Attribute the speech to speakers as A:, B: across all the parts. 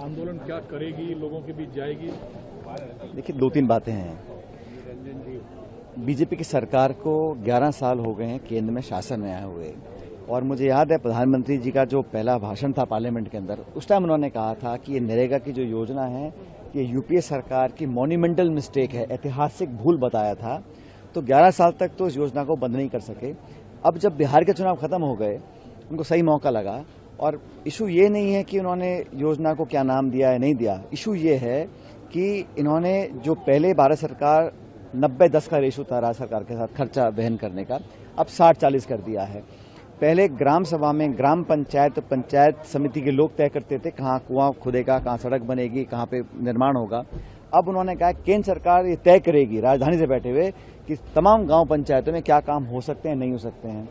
A: आंदोलन क्या करेगी, लोगों के बीच जाएगी?
B: देखिए, दो तीन बातें हैं। बीजेपी की सरकार को 11 साल हो गए हैं केंद्र में शासन में आए हुए, और मुझे याद है प्रधानमंत्री जी का जो पहला भाषण था पार्लियामेंट के अंदर, उस टाइम उन्होंने कहा था कि ये नरेगा की जो योजना है ये यूपीए सरकार की मॉन्यूमेंटल मिस्टेक है, ऐतिहासिक भूल बताया था। तो 11 साल तक तो इस योजना को बंद नहीं कर सके। अब जब बिहार के चुनाव खत्म हो गए, उनको सही मौका लगा। और इशू ये नहीं है कि उन्होंने योजना को क्या नाम दिया है नहीं दिया, इशू ये है कि इन्होंने जो पहले भारत सरकार 90-10 का रेशो था राज्य सरकार के साथ खर्चा वहन करने का, अब 60-40 कर दिया है। पहले ग्राम सभा में ग्राम पंचायत पंचायत समिति के लोग तय करते थे कहाँ कुआं खुदेगा, कहाँ सड़क बनेगी, कहाँ पे निर्माण होगा। अब उन्होंने कहा केंद्र सरकार ये तय करेगी राजधानी से बैठे हुए कि तमाम गांव पंचायतों में क्या काम हो सकते हैं नहीं हो सकते हैं।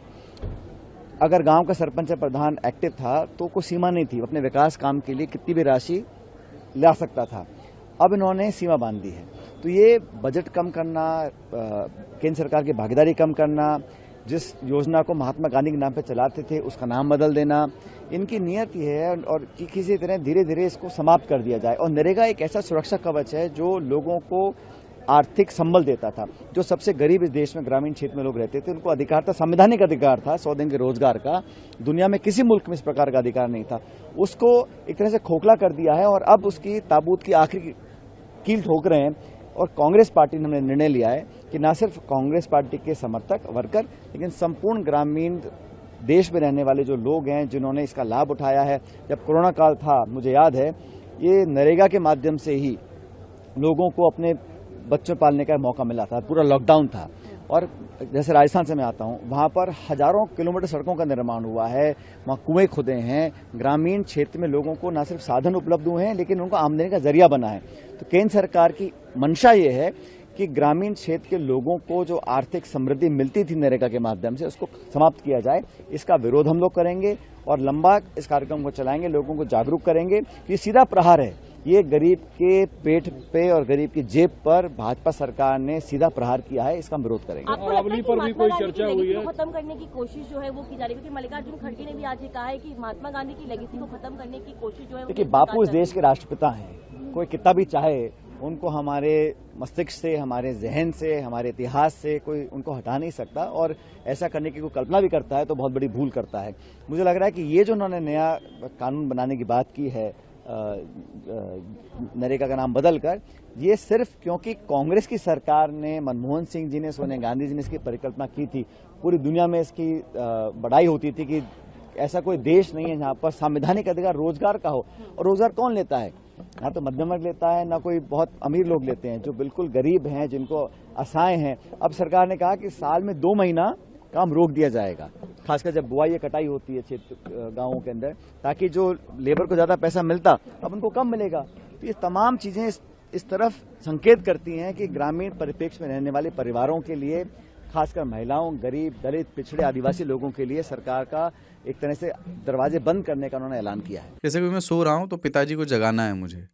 B: अगर गांव का सरपंच या प्रधान एक्टिव था तो कोई सीमा नहीं थी, अपने विकास काम के लिए कितनी भी राशि ला सकता था। अब इन्होंने सीमा बांध दी है। तो ये बजट कम करना, केंद्र सरकार की भागीदारी कम करना, जिस योजना को महात्मा गांधी के नाम पे चलाते थे उसका नाम बदल देना, इनकी नियत ये है और कि किसी तरह धीरे धीरे इसको समाप्त कर दिया जाए। और नरेगा एक ऐसा सुरक्षा कवच है जो लोगों को आर्थिक संबल देता था। जो सबसे गरीब इस देश में ग्रामीण क्षेत्र में लोग रहते थे, उनको अधिकार था, संवैधानिक अधिकार था 100 दिन के रोजगार का। दुनिया में किसी मुल्क में इस प्रकार का अधिकार नहीं था। उसको एक तरह से खोखला कर दिया है और अब उसकी ताबूत की आखिरी कील ठोक रहे हैं। और कांग्रेस पार्टी ने हमने निर्णय लिया है कि न सिर्फ कांग्रेस पार्टी के समर्थक वर्कर, लेकिन संपूर्ण ग्रामीण देश में रहने वाले जो लोग हैं जिन्होंने इसका लाभ उठाया है। जब कोरोना काल था, मुझे याद है, ये नरेगा के माध्यम से ही लोगों को अपने बच्चों पालने का मौका मिला था। पूरा लॉकडाउन था। और जैसे राजस्थान से मैं आता हूं, वहां पर हजारों किलोमीटर सड़कों का निर्माण हुआ है, वहां कुएं खुदे हैं। ग्रामीण क्षेत्र में लोगों को न सिर्फ साधन उपलब्ध हुए हैं लेकिन उनको आमदनी का जरिया बना है। तो केंद्र सरकार की मंशा ये है कि ग्रामीण क्षेत्र के लोगों को जो आर्थिक समृद्धि मिलती थी नरेगा के माध्यम से, उसको समाप्त किया जाए। इसका विरोध हम लोग करेंगे और लंबा इस कार्यक्रम को चलाएंगे, लोगों को जागरूक करेंगे। ये सीधा प्रहार है, ये गरीब के पेट पे और गरीब की जेब पर भाजपा सरकार ने सीधा प्रहार किया है। इसका हम विरोध करेंगे।
C: अरावली पर भी कोई चर्चा हुई है? खत्म करने की कोशिश जो है वो की जा रही है, क्योंकि मल्लिकार्जुन खड़गे ने भी आज ये कहा है कि महात्मा गांधी की लेगेसी को खत्म करने की कोशिश जो है।
B: देखिए, बापू इस देश के राष्ट्रपिता हैं। कोई कितना भी चाहे उनको हमारे मस्तिष्क से, हमारे जहन से, हमारे इतिहास से कोई उनको हटा नहीं सकता। और ऐसा करने की कोई कल्पना भी करता है तो बहुत बड़ी भूल करता है। मुझे लग रहा है कि ये जो उन्होंने नया कानून बनाने की बात की है नरेगा का नाम बदलकर, ये सिर्फ क्योंकि कांग्रेस की सरकार ने, मनमोहन सिंह जी ने, सोनिया गांधी जी ने इसकी परिकल्पना की थी। पूरी दुनिया में इसकी बड़ाई होती थी कि ऐसा कोई देश नहीं है जहां पर संवैधानिक अधिकार रोजगार का हो। और रोजगार कौन लेता है? ना तो मध्यम वर्ग लेता है, ना कोई बहुत अमीर लोग लेते हैं। जो बिल्कुल गरीब हैं, जिनको आशाएं हैं, अब सरकार ने कहा कि साल में 2 महीना काम रोक दिया जाएगा, खासकर जब बुआई या कटाई होती है क्षेत्र गांवों के अंदर, ताकि जो लेबर को ज्यादा पैसा मिलता अब उनको कम मिलेगा। तो ये तमाम चीजें इस तरफ संकेत करती हैं कि ग्रामीण परिप्रेक्ष्य में रहने वाले परिवारों के लिए, खासकर महिलाओं, गरीब, दलित, पिछड़े, आदिवासी लोगों के लिए सरकार का एक तरह से दरवाजे बंद करने का उन्होंने ऐलान किया है।
D: जैसे कि मैं सो रहा हूँ तो पिताजी को जगाना है मुझे,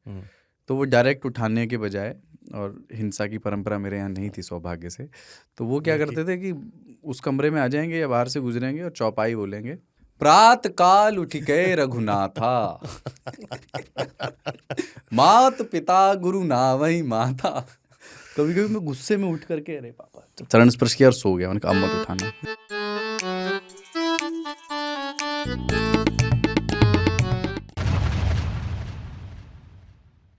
D: तो वो डायरेक्ट उठाने के बजाय, और हिंसा की परंपरा मेरे यहाँ नहीं थी सौभाग्य से, तो वो क्या करते थे कि उस कमरे में आ जाएंगे या बाहर से गुजरेंगे और चौपाई बोलेंगे, प्रात काल उठ गए रघुनाथा मात पिता गुरु नावई माता। कभी कभी मैं गुस्से में उठ करके अरे पापा चरण स्पर्श किया और सो गया। मैंने कहा अब मत उठाना।